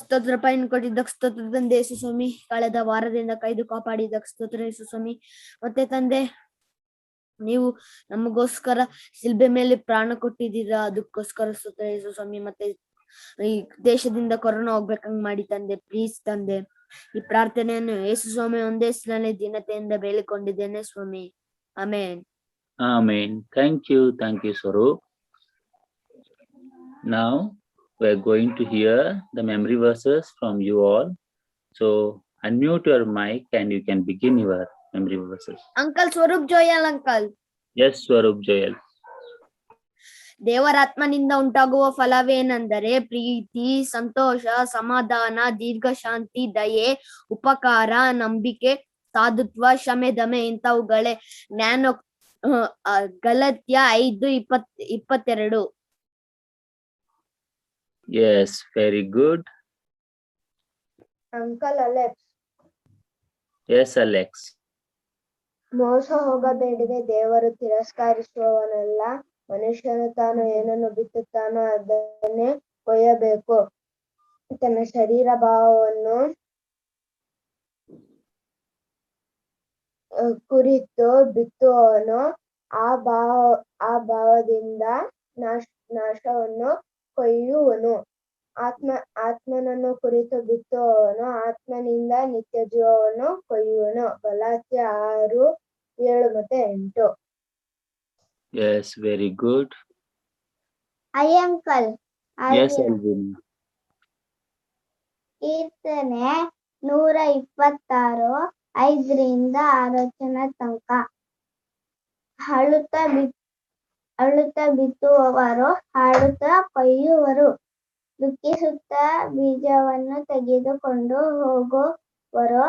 ಸ್ತೋತ್ರ ಪೈನ್ ಕೊಟ್ಟಿದ್ದಕ್ಕೆ ಸ್ತೋತ್ರ ತಂದೆ ಯೇಸು ಸ್ವಾಮಿ. ಕಳೆದ ವಾರದಿಂದ ಕೈದು ಕಾಪಾಡಿದ್ದಕ್ಕೆ ಸ್ತೋತ್ರ ಯೇಸು ಸ್ವಾಮಿ. ಮತ್ತೆ ತಂದೆ, ನೀವು ನಮಗೋಸ್ಕರ ಶಿಲ್ಬೆ ಮೇಲೆ ಪ್ರಾಣ ಕೊಟ್ಟಿದ್ದೀರಾ, ಅದಕ್ಕೋಸ್ಕರ ಸ್ತೋತ್ರ ಯೇಸು ಸ್ವಾಮಿ. ಮತ್ತೆ ಈ ದೇಶದಿಂದ ಕೊರೋನಾ ಹೋಗ್ಬೇಕಂಗ್ ಮಾಡಿ ತಂದೆ, ಪ್ಲೀಸ್ ತಂದೆ. ಈ ಪ್ರಾರ್ಥನೆಯನ್ನು ಯೇಸು ಸ್ವಾಮಿ ಒಂದೇ ಹೆಸರಿನಲ್ಲಿ ದಿನತೆಯಿಂದ ಬೇಡಿಕೊಂಡಿದ್ದೇನೆ ಸ್ವಾಮಿ. ಆಮೇನ್. Amen. Thank you, Swaroop. Now we're going to hear the memory verses from you all. So unmute your mic and you can begin your memory verses. Uncle Swaroop Joyal uncle. Yes, Swaroop Joyal. ದೇವರಾತ್ಮನಿಂದ ಉಂಟಾಗುವ ಫಲವೇನೆಂದರೆ ಪ್ರೀತಿ, ಸಂತೋಷ, ಸಮಾಧಾನ, ದೀರ್ಘ ಶಾಂತಿ, ದಯೆ, ಉಪಕಾರ, ನಂಬಿಕೆ, ಸಾಧುತ್ವ, ಕ್ಷಮೆ, ದಮೆ ಇಂಥವುಗಳೇ. ಜ್ಞಾನ Galatia 5:22. Yes, very good. Uncle Alex. Yes, Alex. ಮೋಸ ಹೋಗಬೇಡಿದೆ, ದೇವರು ತಿರಸ್ಕರಿಸುವವನಲ್ಲ. ಮನುಷ್ಯನು ತಾನು ಏನನ್ನು ಬಿತ್ತುತ್ತಾನೋ ಅದನ್ನೇ ಕೊಯ್ಯಬೇಕು. ತನ್ನ ಶರೀರ ಭಾವವನ್ನು ಕುರಿತು ಬಿತ್ತುವವನು ಆ ಭಾವದಿಂದ ನಾಶವನ್ನು ಕೊಯ್ಯುವನು. ಆತ್ಮನನ್ನು ಕುರಿತು ಬಿತ್ತುವವನು ಆತ್ಮನಿಂದ ನಿತ್ಯ ಜೀವವನ್ನು ಕೊಯ್ಯುವನು. Galatia 6:7-8. Yes, very good. Uncle. Yes, Alvin. ಕೀರ್ತನೆ 126 5-6 ತನಕ. ಅಳುತ್ತಾ ಬಿತ್ತುವವರು ಹಾಡುತ್ತಾ ಕೊಯ್ಯುವರು. ದುಃಖಿಸುತ್ತಾ ಬೀಜವನ್ನು ತೆಗೆದುಕೊಂಡು ಹೋಗುವರು.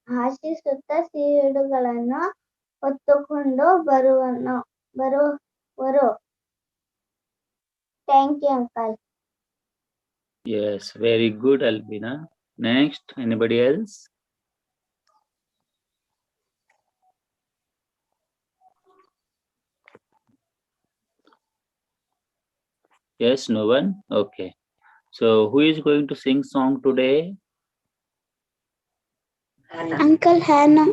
ಆಶಿಸುತ್ತಾ ಸೀಡುಗಳನ್ನು ಹೊತ್ತುಕೊಂಡು ಬರುವರು. Thank you, uncle. Yes, very good, Alvina. Next, anybody else? Yes, no one? Okay. So who is going to sing song today? Uncle Hannah.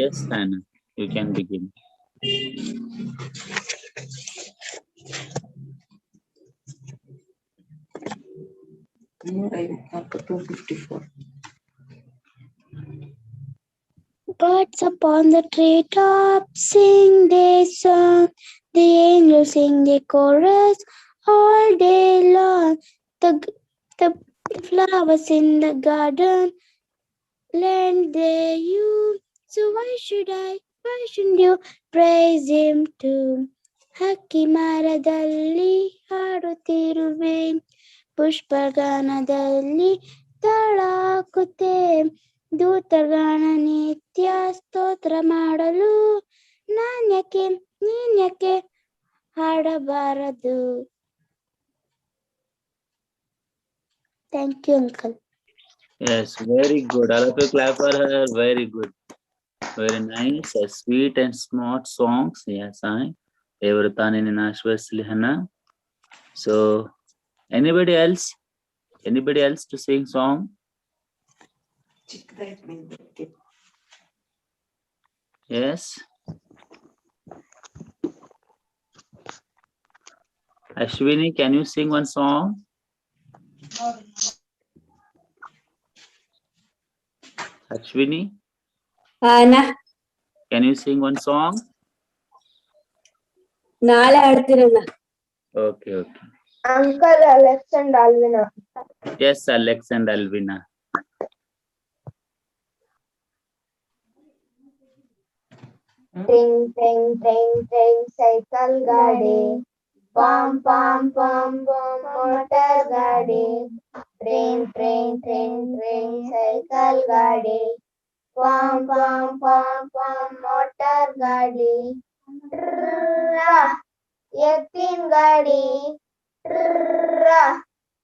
Yes, Hannah, you can begin. Birds upon the treetop sing their song. The angels sing the chorus all day long. The flowers in the garden lend their hue. So why shouldn't you praise him too? ಹಕ್ಕಿ ಮರದಲ್ಲಿ ಹಾಡುತ್ತಿರುವೆ, ಪುಷ್ಪಗಾನದಲ್ಲಿ ತಾಳ ಹಾಕುತ್ತೆ. ದೂತಗಾನ ನಿತ್ಯ ಸ್ತೋತ್ರ ಮಾಡಲು ನೀನ್ಯಾಕೆ ಹಾಡಬಾರದು. Thank you, uncle. Yes, very good. All of you clap for her. Very good. Very nice. Sweet and smart songs. Yes, ದೇವರು ತಾನೇ ನಿನ್ನ ಆಶೀರ್ವದಿಸಲಿ Hannah. So anybody else to sing song? Yes. Ashwini, can you sing one song? Ashwini, can you sing one song? ನಾಳೆ ಹಾಡ್ತಿರಲ್ಲ. Okay. Uncle Alex and Alvina. Yes, Alex and Alvina. Ting ting ting ting cycle ಗಾಡಿ, pom pom pom pom motor ಗಾಡಿ. Train train train train cycle ಗಾಡಿ, pom pom pom pom motor ಗಾಡಿ. ಎತ್ತಿನ ಗಾಡಿ,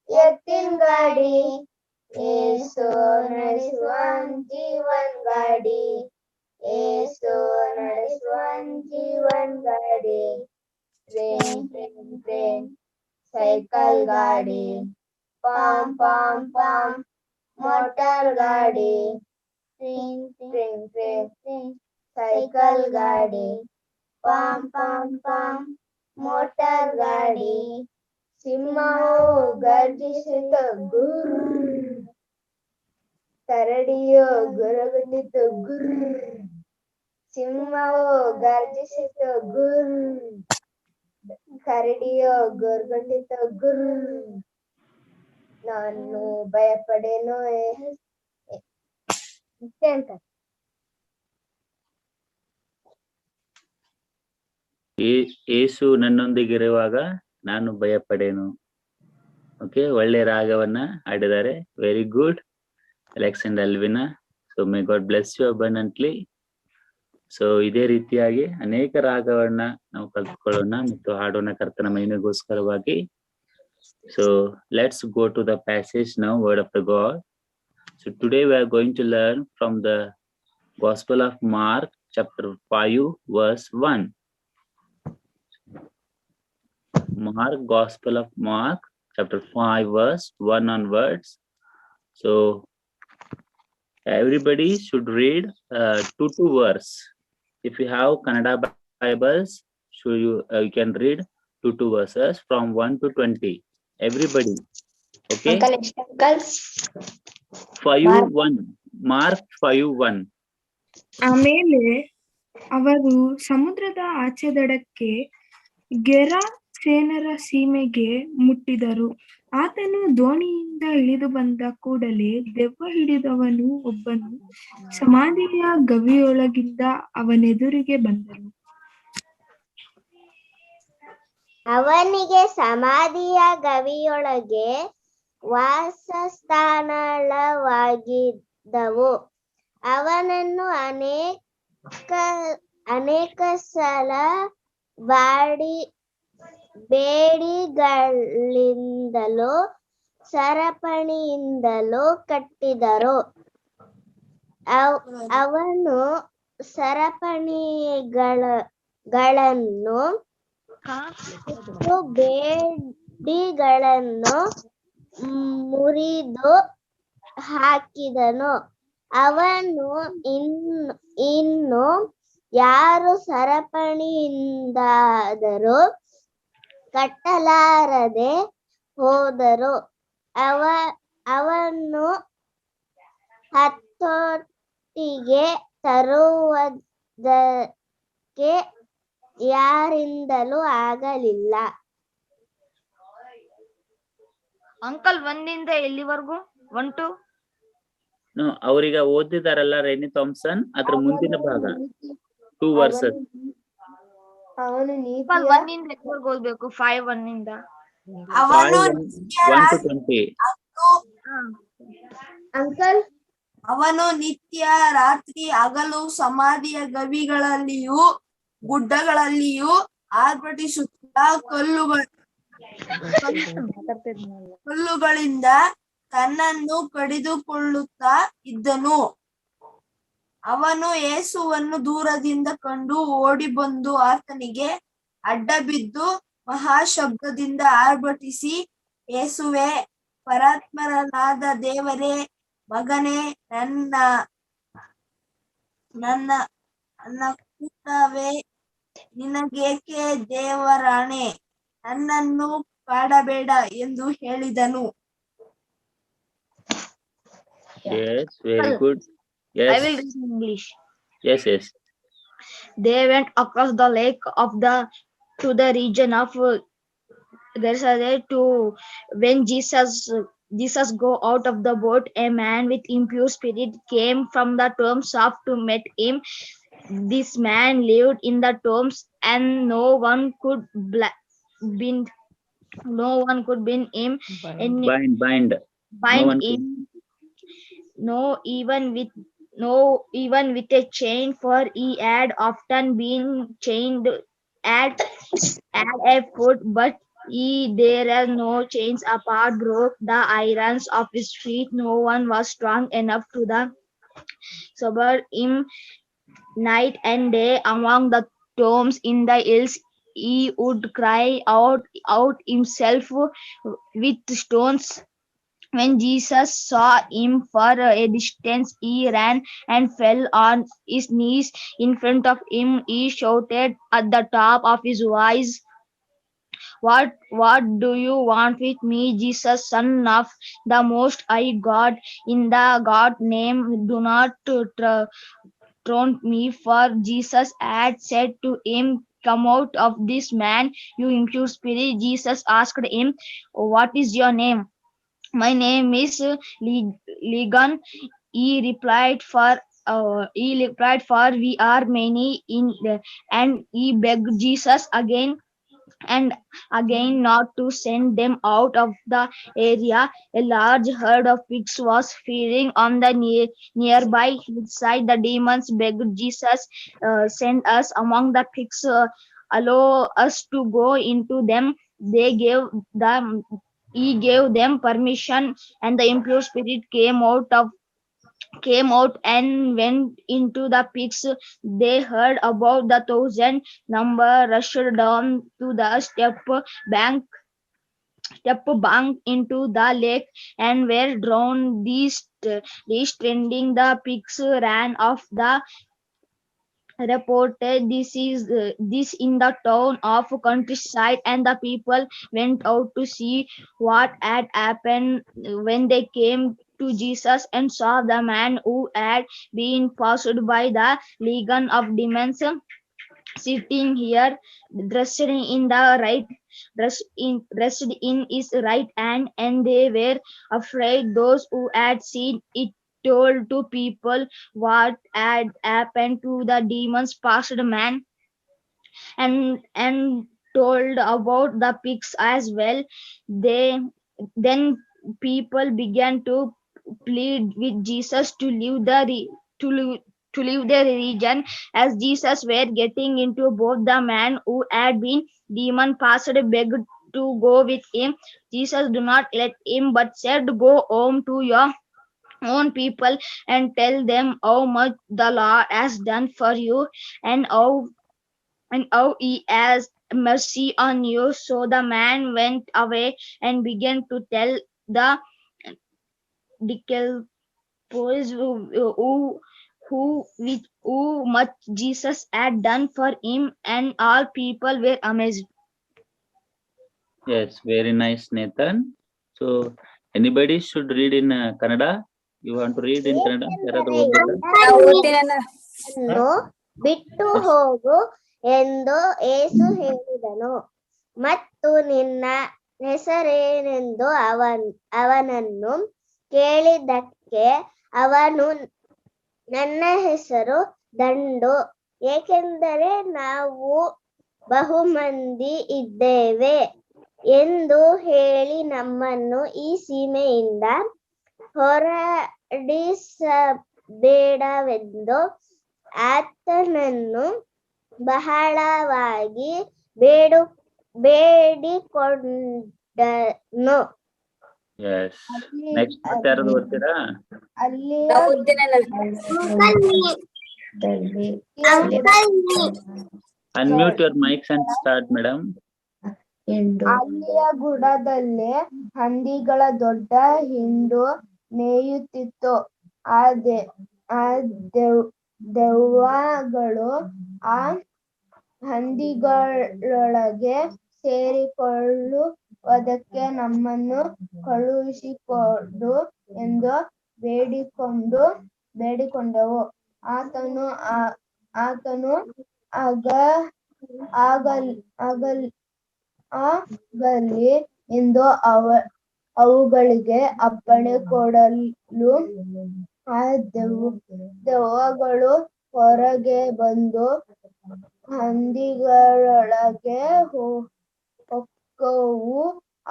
ಎತ್ತಿನ ಗಾಡಿ. ಏಸು ನಡೆಸುವನ್ ಜೀವನ್ ಗಾಡಿ, ಏಸು ನಡೆಸುವನ್ ಜೀವನ್ ಗಾಡಿ. ಟ್ರೇನ್ ಟ್ರೇನ್ ಟ್ರೇನ್ ಸೈಕಲ್ ಗಾಡಿ, pom pom pom, motor ಗಾಡಿ, tring tring tring tring, cycle ಗಾಡಿ, pom pom pom, motor ಗಾಡಿ, ಸಿಂಹವು ಗರ್ಜಿಸಿತು ಗುರ್ರ್, ಕರಡಿಯು ಗುರುಗುಟ್ಟಿತು ಗುರ್ರ್, ಸಿಂಹವು ಗರ್ಜಿಸಿತು ಗುರ್ರ್, ಕರಡಿಯು ಗುರುಗುಟ್ಟಿತು ಗುರ್ರ್, ನಾನು ಭಯಪಡೇನು ಇಷ್ಟೇ ಅಂತ. ಯೇಸು ನನ್ನೊಂದಿಗಿರುವಾಗ ನಾನು ಭಯಪಡೇನು. ಓಕೆ, ಒಳ್ಳೆ ರಾಗವನ್ನ ಹಾಡಿದ್ದಾರೆ. Very good Alex and Alvina. So may God bless you abundantly. So ಇದೇ ರೀತಿಯಾಗಿ ಅನೇಕ ರಾಗವನ್ನ ನಾವು ಕಲ್ತ್ಕೊಳ್ಳೋಣ ಮತ್ತು ಹಾಡೋಣ ಕರ್ತನ ಮಹಿಮೆಗೋಸ್ಕರವಾಗಿ. So let's go to the passage now, word of the God. So today we are going to learn from the Gospel of Mark chapter 5 verse 1. Mark, Gospel of Mark chapter 5 verse 1 onwards. So everybody should read 2 verse. If you have Kannada Bibles, so you can read 2 verses from 1 to 20. Everybody. Okay. Uncle. 5:1. Mark 5:1. ಆಮೇಲೆ ಅವರು ಸಮುದ್ರದ ಆಚೆ ದಡಕ್ಕೆ ಗೆರಾಸೇನರ ಸೀಮೆಗೆ ಮುಟ್ಟಿದರು. ಆತನು ದೋಣಿಯಿಂದ ಇಳಿದು ಬಂದ ಕೂಡಲೇ ದೆವ್ವ ಹಿಡಿದವನು ಒಬ್ಬನು ಸಮಾಧಿಯ ಗವಿಯೊಳಗಿಂದ ಅವನೆದುರಿಗೆ ಬಂದನು. ಅವನಿಗೆ ಸಮಾಧಿಯ ಗವಿಯೊಳಗೆ ವಾಸಸ್ಥಾನವಾಗಿದ್ದವು. ಅವನನ್ನು ಅನೇಕ ಸಲ ಬೇಡಿಗಳಿಂದಲೂ ಸರಪಣಿಯಿಂದಲೂ ಕಟ್ಟಿದರು. ಅವನು ಸರಪಣಿಗಳನ್ನು ಬೇಡಿಗಳನ್ನು ಮುರಿದು ಹಾಕಿದನು. ಅವನು ಇನ್ನು ಯಾರು ಸರಪಣಿಯಿಂದಾದರೂ ಕಟ್ಟಲಾರದೆ ಹೋದರು. ಅವನು ಹತೋಟಿಗೆ ತರುವುದಕ್ಕೆ ಯಾರಿಂದಲೂ ಆಗಲಿಲ್ಲ. ಅಂಕಲ್ ಒಂದಿಂದ ಎಲ್ಲಿವರೆಗೂ? 1 to ಅವರಿಗೆ ಓದಿದಾರಲ್ಲ ರೇನಿ ಥಾಮ್ಸನ್, ಅದ್ರ ಮುಂದಿನ ಭಾಗ 2 verses. ಅವನು ಒಂದಿಂದ ಎಲ್ಲಿವರೆಗೂ ಓದ್ಬೇಕು? 5 1 1 to 20. ಅಂಕಲ್, ಅವನು ನಿತ್ಯ ರಾತ್ರಿ ಹಗಲು ಸಮಾಧಿಯ ಗವಿಗಳಲ್ಲಿಯೂ ಗುಡ್ಡಗಳಲ್ಲಿಯೂ ಆರ್ಭಟಿಸುತ್ತಾ ಕಲ್ಲುಗಳಿಂದ ತನ್ನನ್ನು ಕಡಿದುಕೊಳ್ಳುತ್ತಾ ಇದ್ದನು. ಅವನು ಯೇಸುವನ್ನು ದೂರದಿಂದ ಕಂಡು ಓಡಿ ಬಂದು ಆತನಿಗೆ ಅಡ್ಡಬಿದ್ದು ಮಹಾಶಬ್ದದಿಂದ ಆರ್ಭಟಿಸಿ, ಯೇಸುವೇ, ಪರಾತ್ಮನಾದ ದೇವರೇ, ಮಗನೇ, ನನ್ನ ಕೂಟವೇ, ನಿನಗೇಕೆ ದೇವರಾಣೆ, ನನ್ನನ್ನು ಕಾಡಬೇಡ ಎಂದು ಹೇಳಿದನು. Yes, very good. Yes. I will read in English. Yes. They went across the lake to the region of Gennesaret. When Jesus go out of the boat, a man with impure spirit came from the tombs to meet him. This man lived in the tombs, and no one could bind him. Bind. No, even with a chain, for he had often been chained at a foot, but there are no chains apart, broke the irons of his feet. No one was strong enough to sober him night and day. Among the tombs in the hills, he would cry out himself with stones When Jesus saw him for a distance, he ran and fell on his knees in front of him. He shouted at the top of his voice, what do you want with me, Jesus, Son of the Most High God? In the God name, do not taunt me. For Jesus had said to him, come out of this man, you impure spirit. Jesus asked him, what is your name? My name is Legon. He replied, for we are many in and he begged Jesus again and again not to send them out of the area. A large herd of pigs was feeding on the nearby hillside. The demons begged Jesus, send us among the pigs, allow us to go into them. He gave them permission, and the impure spirit came out and went into the pigs. They heard about the 1,000 number rushed down to the bank into the lake and were drowned. These trending the pigs ran off. The reported this in the town of countryside, and the people went out to see what had happened. When they came to Jesus and saw the man who had been possessed by the legion of demons sitting here, dressed in the right dressed in his right hand, and they were afraid. Those who had seen it told to people what had happened to the demons possessed man, and told about the pigs as well. They then people began to plead with Jesus to leave to leave the region. As Jesus were getting into boat, the man who had been demon possessed begged to go with him. Jesus do not let him, but said, go home to your own people and tell them how much the Lord has done for you, and how he has mercy on you. So the man went away and began to tell the disciples who much Jesus had done for him, and all people were amazed. Yes, very nice, Nathan. So, anybody should read in Kannada? You want to read in Kannada? ಯಾರಾದ್ರೂ ಓದ್ತೀರಾ? ಅನ್ನು ಬಿಟ್ಟು ಹೋಗು ಎಂದು ಏಸು ಹೇಳಿದನು. ಮತ್ತು ನಿನ್ನ ಹೆಸರೇನೆಂದು ಅವನನ್ನು ಕೇಳಿದ್ದಕ್ಕೆ ಅವನು, ನನ್ನ ಹೆಸರು ದಂಡು, ಏಕೆಂದರೆ ನಾವು ಬಹುಮಂದಿ ಇದ್ದೇವೆ ಎಂದು ಹೇಳಿ ನಮ್ಮನ್ನು ಈ ಸೀಮೆಯಿಂದ ಹೊರಡಿಸಬೇಡವೆಂದು ಆತನನ್ನು ಬಹಳವಾಗಿ ಬೇಡಿಕೊಂಡನು. Yes. Next, ಯಾರಾದ್ರೂ ಓದ್ತೀರಾ? Unmute your mics and start, madam. ಅಲ್ಲಿಯ ಗುಡದಲ್ಲೇ ಹಂದಿಗಳ ದೊಡ್ಡ ಹಿಂಡು ಮೇಯುತ್ತಿತ್ತು. ಆ ದೆವ್ವಗಳು ಆ ಹಂದಿಗಳೊಳಗೆ ಸೇರಿಕೊಳ್ಳುವುದಕ್ಕೆ ನಮ್ಮನ್ನು ಕಳುಹಿಸಿಕೊಡು ಎಂದು ಬೇಡಿಕೊಂಡವು. ಆತನು ಆಗಲಿ ಎಂದು ಅವುಗಳಿಗೆ ಅಪ್ಪಣೆ ಕೊಡಲು ಆ ದೆವ್ವಗಳು ಹೊರಗೆ ಬಂದು ಹಂದಿಗಳೊಳಗೆ ಹೊಕ್ಕವು.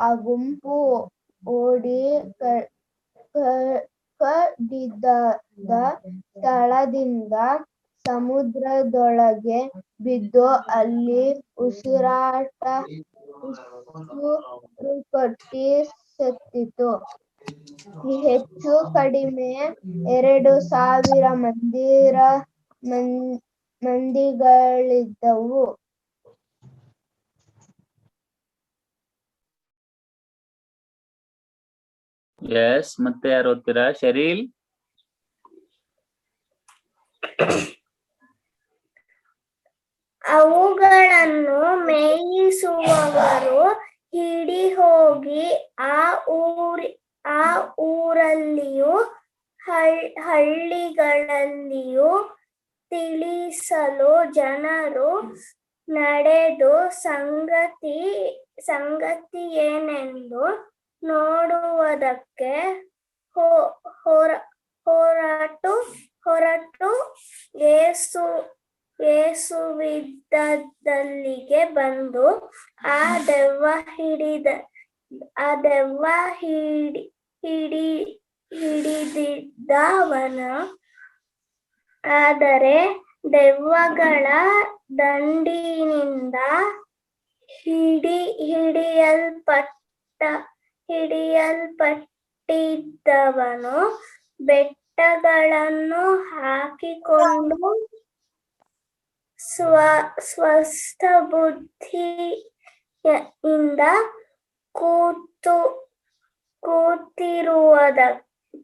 ಆ ಗುಂಪು ಓಡಿ ಕಡಿದಾದ ಸ್ಥಳದಿಂದ ಸಮುದ್ರದೊಳಗೆ ಬಿದ್ದು ಅಲ್ಲಿ ಉಸಿರುಕಟ್ಟಿ ಸತ್ತಿತು. ಹೆಚ್ಚು ಕಡಿಮೆ 2,000 ಮಂದಿಗಳಿದ್ದವು. ಎಸ್, ಮತ್ತೆ ಯಾರು ಓದ್ತೀರಾ? ಶರೀಲ್. ಅವುಗಳನ್ನು ಮೇಯಿಸುವವರು ಹಿಡಿ ಹೋಗಿ ಆ ಊರಲ್ಲಿಯೂ ಹಳ್ಳಿಗಳಲ್ಲಿಯೂ ತಿಳಿಸಲು ಜನರು ನಡೆದು ಸಂಗತಿ ಏನೆಂದು ನೋಡುವುದಕ್ಕೆ ಹೊರಟು ಯೇಸುವಿದ್ದಲ್ಲಿಗೆ ಬಂದು ಆ ದೆವ್ವ ಹಿಡಿದಿದ್ದವನ, ಆದರೆ ದೆವ್ವಗಳ ದಂಡಿನಿಂದ ಹಿಡಿಯಲ್ಪಟ್ಟಿದ್ದವನು ಬೆಟ್ಟಗಳನ್ನು ಹಾಕಿಕೊಂಡು ಸ್ವಸ್ಥ ಬುದ್ಧಿಯಿಂದ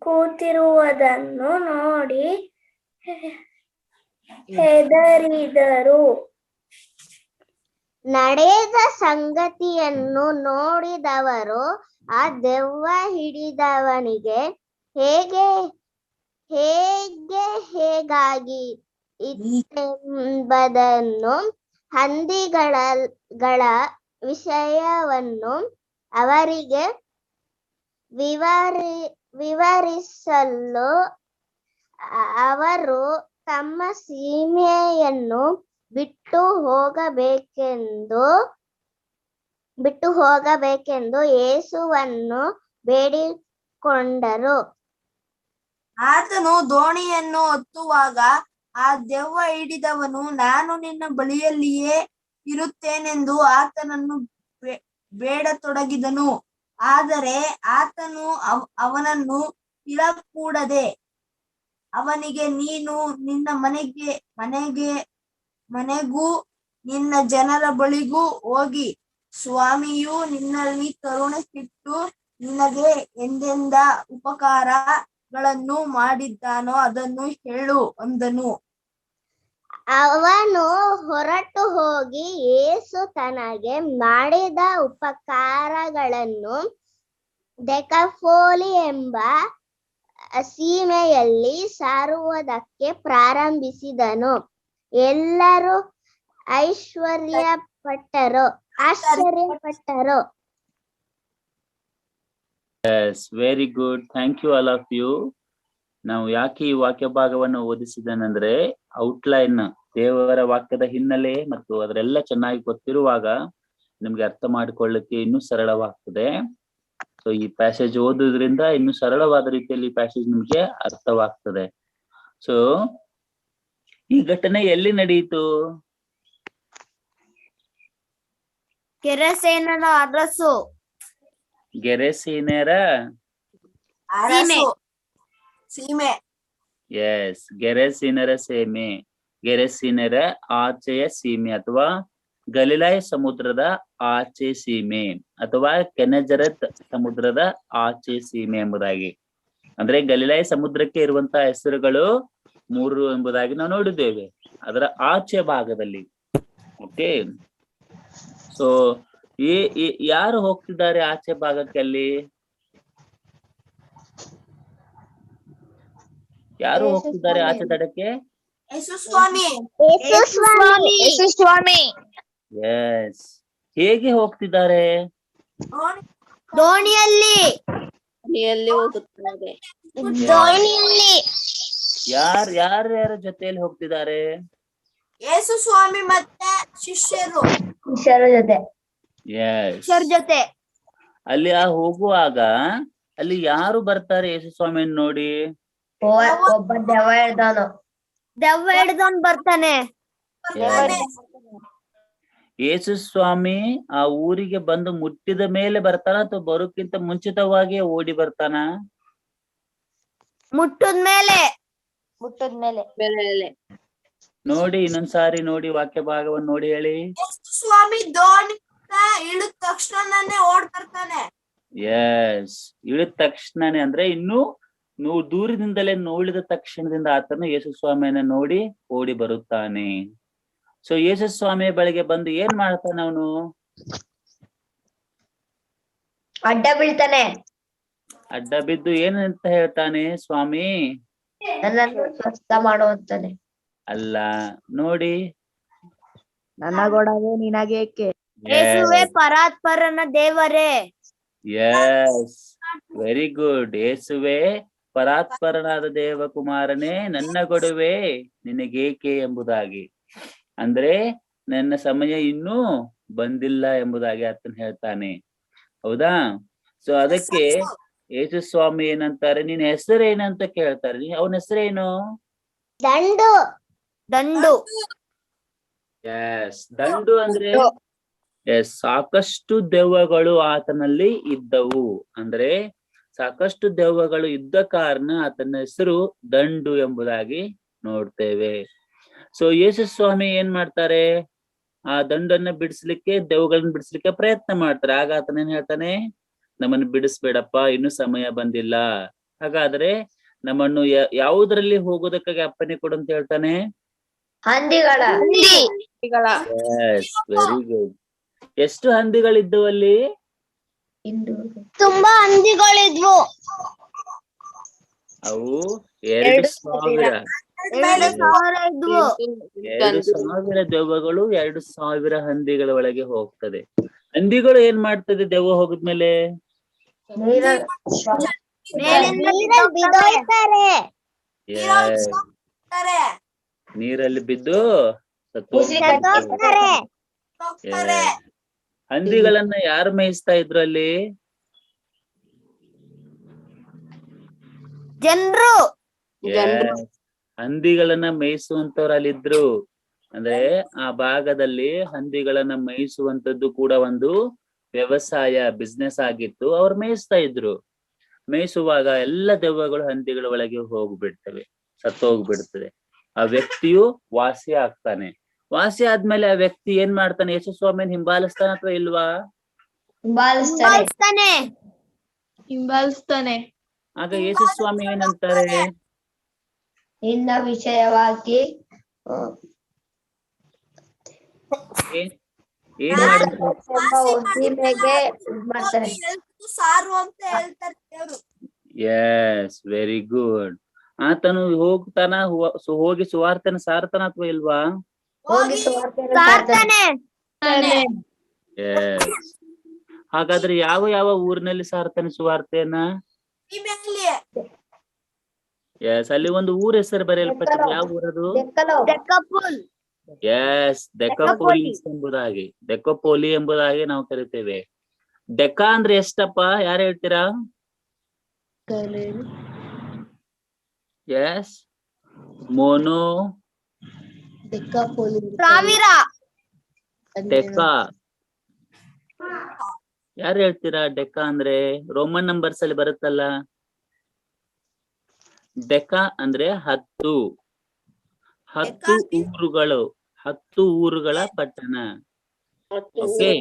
ಕೂತಿರುವುದನ್ನು ನೋಡಿ ಹೆದರಿದರು. ನಡೆದ ಸಂಗತಿಯನ್ನು ನೋಡಿದವರು ಆ ದೆವ್ವ ಹಿಡಿದವನಿಗೆ ಹೇಗಾಗಿ ಎಂಬುದನ್ನು, ಹಂದಿಗಳ ವಿಷಯವನ್ನು ಅವರಿಗೆ ವಿವರಿಸಲು ಅವರು ತಮ್ಮ ಸೀಮೆಯನ್ನು ಬಿಟ್ಟು ಹೋಗಬೇಕೆಂದು ಯೇಸುವನ್ನು ಬೇಡಿಕೊಂಡರು. ಆತನು ದೋಣಿಯನ್ನು ಹತ್ತುವಾಗ ಆ ದೆವ್ವ ಹಿಡಿದವನು, ನಾನು ನಿನ್ನ ಬಳಿಯಲ್ಲಿಯೇ ಇರುತ್ತೇನೆಂದು ಆತನನ್ನು ಬೇಡತೊಡಗಿದನು. ಆದರೆ ಆತನು ಅವನನ್ನು ಬಿಡಕೂಡದೆ ಅವನಿಗೆ, ನೀನು ನಿನ್ನ ಮನೆಗೂ ನಿನ್ನ ಜನರ ಬಳಿಗೂ ಹೋಗಿ ಸ್ವಾಮಿಯು ನಿನ್ನಲ್ಲಿ ಕರುಣಿಸಿಟ್ಟು ನಿನಗೆ ಎಂದೆಂದ ಉಪಕಾರಗಳನ್ನು ಮಾಡಿದ್ದಾನೋ ಅದನ್ನು ಹೇಳು ಅಂದನು. ಅವನು ಹೊರಟು ಹೋಗಿ ಯೇಸು ತನಗೆ ಮಾಡಿದ ಉಪಕಾರಗಳನ್ನು ದೆಕಪೊಲಿ ಎಂಬ ಸೀಮೆಯಲ್ಲಿ ಸಾರುವುದಕ್ಕೆ ಪ್ರಾರಂಭಿಸಿದನು. ಎಲ್ಲರೂ ಆಶ್ಚರ್ಯಪಟ್ಟರು. Yes, very good. Thank you all of you. ನಾವು ಯಾಕೆ ಈ ವಾಕ್ಯ ಭಾಗವನ್ನು ಓದಿಸಿದನಂದ್ರೆ, ಔಟ್ಲೈನ್, ದೇವರ ವಾಕ್ಯದ ಹಿನ್ನೆಲೆ ಮತ್ತು ಅದರೆಲ್ಲ ಚೆನ್ನಾಗಿ ಗೊತ್ತಿರುವಾಗ ನಿಮ್ಗೆ ಅರ್ಥ ಮಾಡಿಕೊಳ್ಳಿಕ್ಕೆ ಇನ್ನೂ ಸರಳವಾಗ್ತದೆ. ಸೊ ಈ ಪ್ಯಾಸೇಜ್ ಓದೋದ್ರಿಂದ ಇನ್ನು ಸರಳವಾದ ರೀತಿಯಲ್ಲಿ ಪ್ಯಾಸೇಜ್ ನಿಮ್ಗೆ ಅರ್ಥವಾಗ್ತದೆ. ಸೊ ಈ ಘಟನೆ ಎಲ್ಲಿ ನಡೆಯಿತು? ಗೆರಸೇನನ ಅರಸು. ಗೆರಸೇನರ ಸೀಮೆ. ಎಸ್, ಗೆರಸೇನರ ಸೀಮೆ. ಗೆರಸೇನರ ಆಚೆಯ ಸೀಮೆ ಅಥವಾ ಗಲಿಲಾಯ ಸಮುದ್ರದ ಆಚೆ ಸೀಮೆ ಅಥವಾ ಕೆನೆಜರತ್ ಸಮುದ್ರದ ಆಚೆ ಸೀಮೆ ಎಂಬುದಾಗಿ. ಅಂದ್ರೆ ಗಲಿಲಾಯ ಸಮುದ್ರಕ್ಕೆ ಇರುವಂತಹ ಹೆಸರುಗಳು 3 ಎಂಬುದಾಗಿ ನಾವು ನೋಡಿದ್ದೇವೆ, ಅದರ ಆಚೆ ಭಾಗದಲ್ಲಿ. ಓಕೆ, ಸೊ ಯಾರು ಹೋಗ್ತಿದ್ದಾರೆ ಆಚೆ ಭಾಗಕ್ಕೆ? ಅಲ್ಲಿ ಯಾರು ಹೋಗ್ತಿದ್ದಾರೆ ಆಚೆ ದಡಕ್ಕೆ? ಎಸ್. ಹೇಗೆ ಹೋಗ್ತಿದ್ದಾರೆ? ದೋಣಿಯಲ್ಲಿ. ಯಾರ್ಯಾರ ಜೊತೆಯಲ್ಲಿ ಹೋಗ್ತಿದ್ದಾರೆ? ಯೇಸು ಸ್ವಾಮಿ ಮತ್ತೆ ಶಿಷ್ಯರ ಜೊತೆ. ಎಸ್. ಜೊತೆ. ಅಲ್ಲಿ ಹೋಗುವಾಗ ಅಲ್ಲಿ ಯಾರು ಬರ್ತಾರೆ ಯೇಸು ಸ್ವಾಮಿಯನ್ನು ನೋಡಿ? ಒಬ್ಬ ದೆವ್ವ ಹಿಡ್ದವನ್ ಬರ್ತಾನೆ. ಯೇಸು ಸ್ವಾಮಿ ಆ ಊರಿಗೆ ಬಂದು ಮುಟ್ಟಿದ ಮೇಲೆ ಬರ್ತಾನ ಅಥವಾ ಬರೋಕ್ಕಿಂತ ಮುಂಚಿತವಾಗಿ ಓಡಿ ಬರ್ತಾನ? ಮುಟ್ಟದ್ಮೇಲೆ. ನೋಡಿ, ಇನ್ನೊಂದ್ಸಾರಿ ನೋಡಿ, ವಾಕ್ಯ ಭಾಗವನ್ನು ನೋಡಿ ಹೇಳಿ. ಸ್ವಾಮಿ ದೋಣಿ ಇಳಿದ ತಕ್ಷಣನೇ ಓಡ್ ಬರ್ತಾನೆ. ಎಸ್, ಇಳಿದ ತಕ್ಷಣನೇ ಅಂದ್ರೆ ಇನ್ನು ದೂರದಿಂದಲೇ ನೋಡಿದ ತಕ್ಷಣದಿಂದ ಆತನು ಯೇಸು ಸ್ವಾಮಿಯನ್ನ ನೋಡಿ ಓಡಿ ಬರುತ್ತಾನೆ. ಸೊ ಯೇಸು ಸ್ವಾಮಿಯ ಬಳಿಗೆ ಬಂದು ಏನ್ ಮಾಡ್ತಾನೆ ಅವನು? ಅಡ್ಡ ಬೀಳ್ತಾನೆ. ಅಡ್ಡ ಬಿದ್ದು ಏನಂತ ಹೇಳ್ತಾನೆ? ಸ್ವಾಮಿ ನನ್ನನ್ನು ಸ್ವಸ್ಥ ಮಾಡುವಂತಾನೆ. ಅಲ್ಲ, ನೋಡಿ, ನನಗೊಡವೆ ನಿನಗೇಕೆ? ಯೇಸುವೆ ಪರಾತ್ಪರನ ದೇವರೇ. Yes, very good. ಯೇಸುವೆ ಪರಾತ್ಪರನಾದ ದೇವಕುಮಾರನೇ, ನನ್ನ ಗೊಡುವೆ ನಿನಗೇಕೆ ಎಂಬುದಾಗಿ, ಅಂದ್ರೆ ನನ್ನ ಸಮಯ ಇನ್ನೂ ಬಂದಿಲ್ಲ ಎಂಬುದಾಗಿ ಆತನ ಹೇಳ್ತಾನೆ. ಹೌದಾ? ಸೊ ಅದಕ್ಕೆ ಯೇಸು ಸ್ವಾಮಿ ಏನಂತಾರೆ? ನಿನ್ನ ಹೆಸರೇನಂತ ಕೇಳ್ತಾರೆ. ಅವನ ಹೆಸರೇನು? ದಂಡು. ದಂಡು. ಎಸ್, ದಂಡು ಅಂದ್ರೆ ಎಸ್, ಸಾಕಷ್ಟು ದೆವ್ವಗಳು ಆತನಲ್ಲಿ ಇದ್ದವು. ಅಂದ್ರೆ ಸಾಕಷ್ಟು ದೆವ್ವಗಳು ಇದ್ದ ಕಾರಣ ಆತನ ಹೆಸರು ದಂಡು ಎಂಬುದಾಗಿ ನೋಡ್ತೇವೆ. ಸೊ ಯೇಸು ಸ್ವಾಮಿ ಏನ್ ಮಾಡ್ತಾರೆ? ಆ ದಂಡನ್ನ ಬಿಡಿಸ್ಲಿಕ್ಕೆ, ದೆವ್ವಗಳನ್ನ ಬಿಡಿಸ್ಲಿಕ್ಕೆ ಪ್ರಯತ್ನ ಮಾಡ್ತಾರೆ. ಆಗ ಆತನ ಏನ್ ಹೇಳ್ತಾನೆ? ನಮ್ಮನ್ನು ಬಿಡಿಸ್ಬೇಡಪ್ಪ, ಇನ್ನು ಸಮಯ ಬಂದಿಲ್ಲ. ಹಾಗಾದ್ರೆ ನಮ್ಮನ್ನು ಯಾವುದ್ರಲ್ಲಿ ಹೋಗೋದಕ್ಕಾಗಿ ಅಪ್ಪಣೆ ಕೊಡು ಅಂತ ಹೇಳ್ತಾನೆ? ಹಂದಿಗಳ. Yes, very good. ಎಷ್ಟು ಹಂದಿಗಳಿದ್ದವು ಅಲ್ಲಿ? ತುಂಬಾ ಹಂದಿಗಳಿದ್ವು. ಅವು 2,000. 2,000 ಇದ್ವು. 2,000 ದೆವ್ವಗಳು 2,000 ಹಂದಿಗಳ ಒಳಗೆ ಹೋಗ್ತದೆ. ಹಂದಿಗಳು ಏನ್ ಮಾಡ್ತದೆ ದೆವ್ವ ಹೋಗಿದ್ಮೇಲೆ? ನೀರಲ್ಲಿ ಬಿದ್ದೋಯ್ತಾರೆ. Yes, ನೀರಲ್ಲಿ ಬಿದ್ದು ಸತ್ತು ಸತ್ತೋಗ್ತಾರೆ. Yes. ಹಂದಿಗಳನ್ನ ಯಾರು ಮೇಯಿಸ್ತಾ ಇದ್ರು ಅಲ್ಲಿ? ಜನರು. Yes. ಹಂದಿಗಳನ್ನ ಮೇಯಿಸುವಂತವ್ರು ಅಲ್ಲಿದ್ರು. ಅಂದ್ರೆ ಆ ಭಾಗದಲ್ಲಿ ಹಂದಿಗಳನ್ನ ಮೇಯಿಸುವಂತದ್ದು ಕೂಡ ಒಂದು ವ್ಯವಸಾಯ, ಬಿಸ್ನೆಸ್ ಆಗಿತ್ತು. ಅವ್ರು ಮೇಯಿಸ್ತಾ ಇದ್ರು. ಮೇಯಿಸುವಾಗ ಎಲ್ಲ ದೆವ್ವಗಳು ಹಂದಿಗಳ ಒಳಗೆ ಹೋಗ್ಬಿಡ್ತವೆ, ಸತ್ತೋಗ್ಬಿಡ್ತದೆ. ಆ ವ್ಯಕ್ತಿಯು ವಾಸಿ ಆಗ್ತಾನೆ. ವಾಸಿ ಆದ್ಮೇಲೆ ಆ ವ್ಯಕ್ತಿ ಏನ್ ಮಾಡ್ತಾನೆ? ಯೇಸು ಸ್ವಾಮಿನ ಹಿಂಬಾಲಿಸ್ತಾನ ಅಥವಾ ಇಲ್ವಾ? ಹಿಂಬಾಲಿಸ್ತಾನೆ. ಆಗ ಯೇಸು ಸ್ವಾಮಿ ಏನಂತಾರೆ? ನಿನ್ನ ವಿಷಯವಾಗಿ ಏನ್ ಮಾಡ್ತಾರೆ? ಮಾಡ್ತಾರೆ. ಸಾರು ಅಂತ ಹೇಳ್ತಾರೆ ದೇವ್ರು. Yes, very good. ಆತನು ಹೋಗ್ತಾನ, ಹೋಗಿ ಸುವಾರ್ತೆನ ಸಾರ್ತಾನ ಅಥವಾ ಇಲ್ವಾ? ಹೋಗಿ ಎಸ್. ಹಾಗಾದ್ರೆ ಯಾವ ಯಾವ ಊರಿನಲ್ಲಿ ಸಾರ್ತಾನೆ ಸುವಾರ್ತೆಯನ್ನ? ಎಸ್, ಅಲ್ಲಿ ಒಂದು ಊರ ಹೆಸರು ಬರೆಯಲ್ಪಟ್ಟಿದೆ. ಯಾವ ಊರದು? ಡೆಕಪುಲ್. ಎಸ್, ಡೆಕಪೋಲಿಸ್ ಎಂಬುದಾಗಿ, ಡೆಕಪೋಲಿ ಎಂಬುದಾಗಿ ನಾವು ಕರಿತೇವೆ. ಡೆಕಾ ಅಂದ್ರೆ ಎಷ್ಟಪ್ಪ? ಯಾರು ಹೇಳ್ತೀರಾ? ಎಸ್, ಮೋನೋ, ಸಾವಿರ. ಡೆಕಾ. ಯಾರು ಹೇಳ್ತೀರಾ? ಡೆಕಾ ಅಂದ್ರೆ ರೋಮನ್ ನಂಬರ್ಸ್ ಅಲ್ಲಿ ಬರುತ್ತಲ್ಲ. ಡೆಕಾ ಅಂದ್ರೆ 10 ಊರುಗಳು, 10 ಊರುಗಳ ಪಟ್ಟಣ. ಓಕೆ,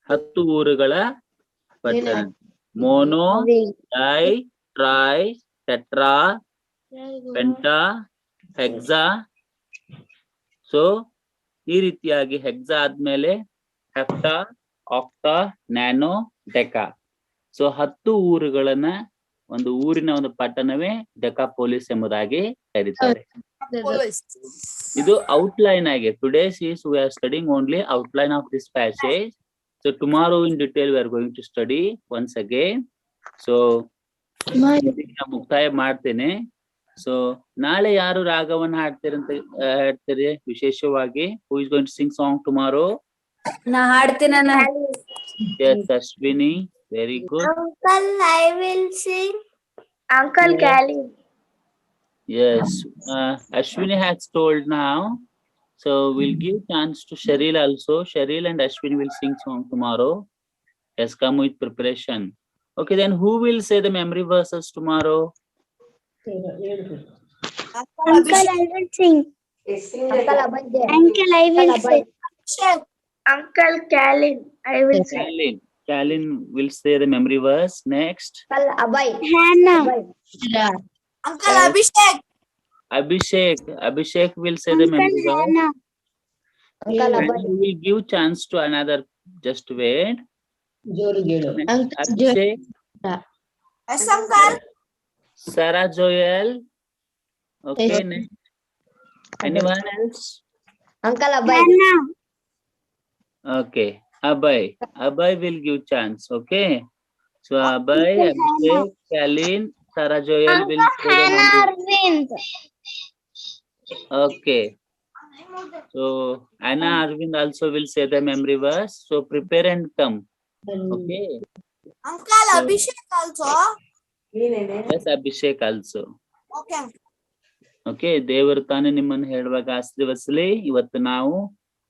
10 ಊರುಗಳ ಪಟ್ಟಣ. Mono, di, tri, tetra, penta, hexa. So ಈ ರೀತಿಯಾಗಿ ಹೆಕ್ಸಾ ಆದ್ಮೇಲೆ ಹೆಪ್ಟಾ, ಆಕ್ಟಾ, ನ್ಯಾನೋ, ಡೆಕಾ. ಸೊ 10 ಊರುಗಳನ್ನ, ಒಂದು ಊರಿನ ಒಂದು ಪಟ್ಟಣವೇ ಡೆಕಾಪೋಲಿಸ್ ಎಂಬುದಾಗಿ ಕರೀತಾರೆ. ಇದು ಔಟ್ಲೈನ್ ಆಗಿ today's is we are studying only outline of this passage. So tomorrow in detail we are going to study once again. So ಮುಕ್ತಾಯ ಮಾಡ್ತೇನೆ. ಸೊ ನಾಳೆ ಯಾರು ರಾಗವನ್ನ ಹಾಡ್ತೀರಂತ ಹೇಳ್ತೀರಿ ವಿಶೇಷವಾಗಿ? Who is going to sing song tomorrow? ನಾ ಹಾಡ್ತೀನಿ. Yes, Ashwini, very good. Uncle, I will sing. Uncle Callie. Yes, Ashwini has told now. So we'll give chance to Sharil also. Sharil and Ashwini will sing song tomorrow. Yes, come with preparation. Okay, then who will say the memory verses tomorrow? Uncle, I will sing. Uncle Abhay. Uncle, I will sing. Uncle Callie. I will say. Kalin will say the memory verse. Next, Uncle Abhay. Hannah. Uncle Yes. Abhishek. Abhishek will say the memory verse. Hannah. Uncle And Abhay. we will give chance to another. Just wait. Next, Abhishek, Yes, uncle. Sarah Joel. Okay, next. Anyone else? Uncle Abhay. Hannah. Okay, Abhay will give chance. Okay, so Abhay, Abhishek, Kalin, Sarah Joel will say the Hannah memory. Arvind. Okay, so Anna Arvind also will say the memory verse. So prepare and come. Okay, Uncle So- Abhishek also. yes, Abhishek also. Okay. Okay, ದೇವರು ತಾನೇ ನಿಮ್ಮನ್ನು ಹೇಳುವಾಗ ಆಶೀರ್ವದಿಸಲಿ. ಇವತ್ತು ನಾವು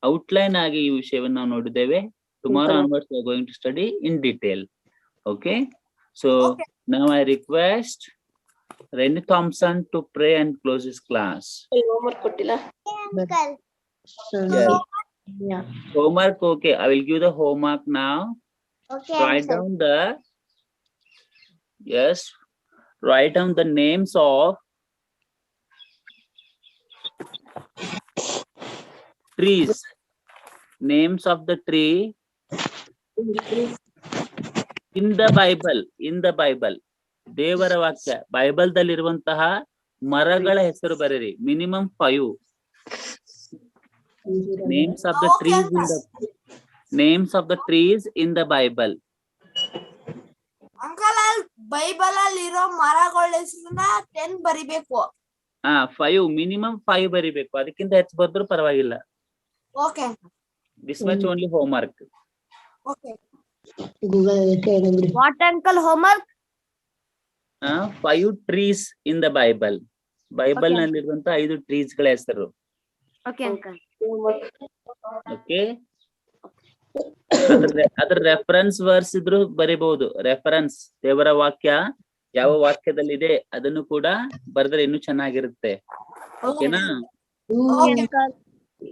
outline ಆಗಿ ಈ ವಿಷಯವನ್ನು ನಾವು ನೋಡಿದ್ದೇವೆ. Tomorrow onwards we are going to study in detail. Okay, so now I request Renny Thompson to pray and close his class. Uncle. Homework, okay, I will give the homework now. Okay, Write uncle. down the, yes, write down the names of trees. Names of the tree in the Bible. ದೇವರ ವಾಕ್ಯ Bible ದಲ್ಲಿರುವಂತಹ ಮರಗಳ ಹೆಸರು ಬರೆಯಿರಿ. Minimum 5 names of the trees in the in the Bible. Uncle ಅಲ್ಲಿ Bible ಅಲ್ಲಿ ಇರೋ ಮರಗಳ ಹೆಸರನ್ನ 10 ಬರಿಬೇಕು. 5 ಮಿನಿಮಮ್ 5 ಬರಿಬೇಕು. ಅದಕ್ಕಿಂತ ಹೆಚ್ಚು ಬರೆದ್ರು ಪರವಾಗಿಲ್ಲ. Okay. This much only homework. Okay. What uncle homework? 5 trees in the Bible. Bible ನಲ್ಲಿರುವಂತಹ 5 trees ಗಳ ಹೆಸರು. Okay uncle. ಓಕೆ, ಅದ್ರ ರೆಫರೆನ್ಸ್ ವರ್ಸ್ ಇದ್ರು ಬರಿಬಹುದು. ರೆಫರೆನ್ಸ್ ದೇವರ ವಾಕ್ಯ ಯಾವ ವಾಕ್ಯದಲ್ಲಿದೆ ಅದನ್ನು ಕೂಡ ಬರೆದ್ರೆ ಇನ್ನೂ ಚೆನ್ನಾಗಿರುತ್ತೆ. ಓಕೆನಾ?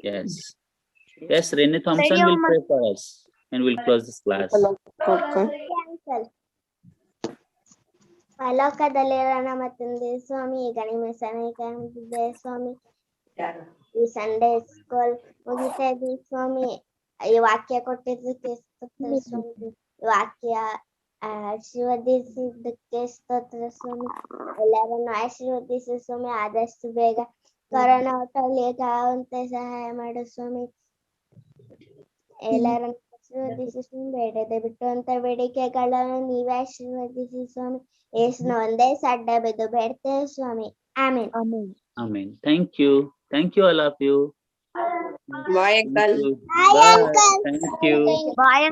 Yes. Yes, Renny Thompson will pray for us and we'll close this class. ಪರಲೋಕದಲ್ಲಿರೋ ನಮ್ಮ ತಂದೆ ಸ್ವಾಮಿ, ಈಗ ನಿಮ್ಮ ಸನ್ನಿಧಾನಕ್ಕೆ ಸ್ವಾಮಿ, ಈ ಸಂಡೇ ಸ್ಕೂಲ್ ಮುಗಿತಾ ಇದೀವಿ ಸ್ವಾಮಿ. ಈ ವಾಕ್ಯ ಕೊಟ್ಟಿದ್ದಕ್ಕೆ ಸ್ತೋತ್ರ ಸ್ವಾಮಿ. ಈ ವಾಕ್ಯ ಆಶೀರ್ವದಿಸಿದ್ದಕ್ಕೆ ಸ್ತೋತ್ರ ಸ್ವಾಮಿ. ಎಲ್ಲರನ್ನು ಆಶೀರ್ವದಿಸಿ ಸ್ವಾಮಿ. ಆದಷ್ಟು ಬೇಗ ಕೊರೋನಾ ಹೊಟ್ಟಲಿಗಾವಂತೆ ಸಹಾಯ ಮಾಡು ಸ್ವಾಮಿ. ಎಲ್ಲರನ್ನು ಆಶೀರ್ವದಿಸಿ ಸ್ವಾಮಿ. ಬೇಡದೆ ಬಿಟ್ಟುವಂತ ಬೇಡಿಕೆಗಳನ್ನು ನೀವೇ ಆಶೀರ್ವದಿಸಿ ಸ್ವಾಮಿ. ಯೇಸುನ ಒಂದೇ ಸಡ್ಡ ಬೆದ್ದು ಬೇಡ್ತೇವೆ ಸ್ವಾಮಿ. Amen. Amen. Thank you all of you. Bye, uncle. Bye. Thank you. Bye.